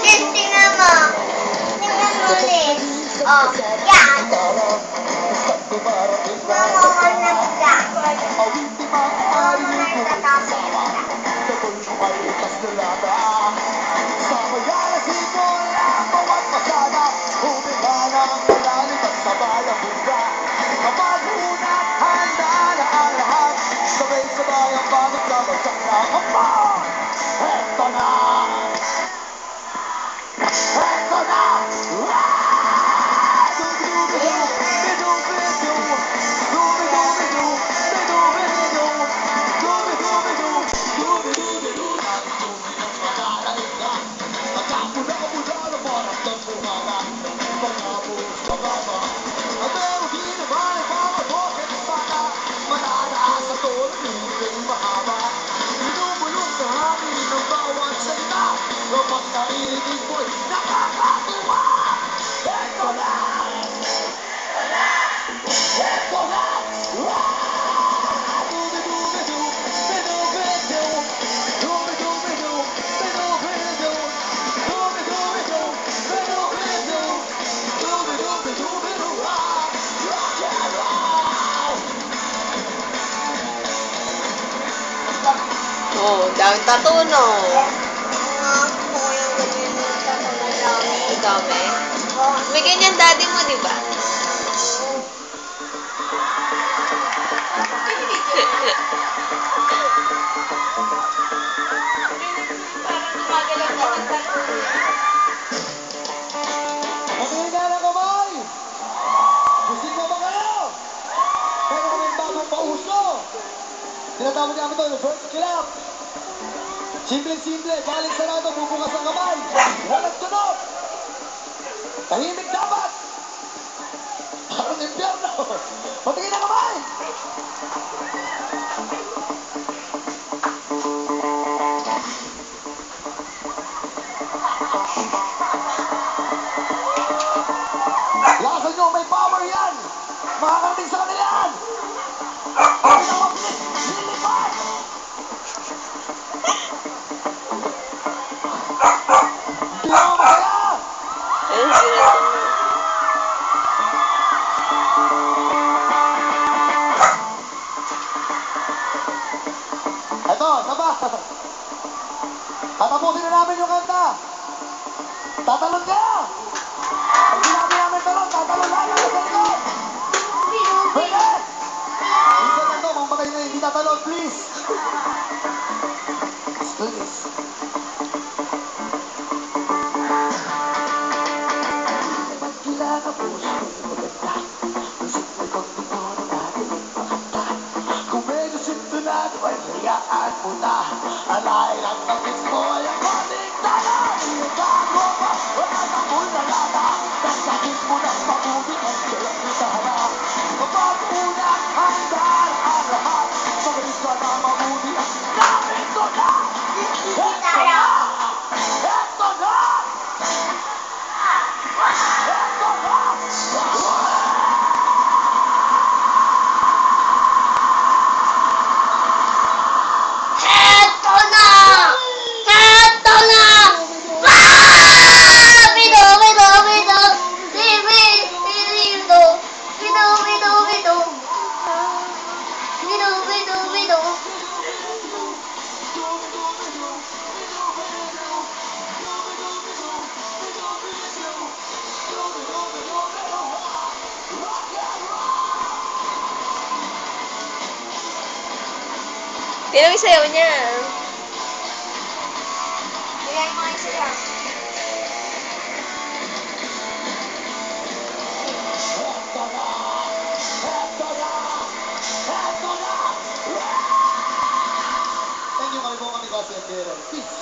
Sis, tingnan mo. Tingnan mo, Sis. Oh, yan. Tingnan mo, one nag-jack. Tingnan mo nagtatapos yung jack. Sa mayayasin mo lang bawat pasada, huminga ng malalim at sabay ang bunda. Kapag unat, handa na ang lahat, sabay-sabay ang pagod sa bagsak na kapal. Eto na! Eto na! Kapag narinig mo'y nakakatuwa. Eto na! Eto na! Oh, dami tattoo, no? Gusto ko yung ganyan yung tattoo na dami. Dami. Oh, May ganyan daddy mo, di ba? Mamili na ng kamay! Busing na ba kayo? Meron kami bagong pauso. Tinatawag namin ito, reverse clap. Simple-simple, galing sarado, bubukas ang kamay. Walang tunog. Tahimik dapat. Parang impyerno. Patingin na kamay! Lakas nyo, may power yan! Makakarating sa kanila yan! Ang pinamabilis, lilipad! Hindi ako masaya! Ayun, sinasunod. Eto, saba! Tatapusin na namin yung kanta! Tatalon ka! Pag sinabi namin talon, tatalon lahat ng sa likod! Pwede! Minsan lang to, mamatay na hindi tatalon, please! Please! Magkila ka puso yung maganda. Isip na kong ito ng ating makanta. Kung medyo sinto na, ay hayaan mo na. Alay lang ng mismo ay ang ating tanong. Ikago pa, wala na mo'y nalala. Tasakit mo ng mabuti ang dalang itara. Kapag unang handa ang lahat, sabay ka na mabuti ang narito na. Ito na! Ito na! Ito na! eto na! Eto na! Ah! Bido, bido, bido. Bido, bido. Bido, bido, bido. Bido, bido, bido. Tingnan mo yung sayaw niya. Bigay mo yung siya. Thank you, kami po kami kasi ang Peace.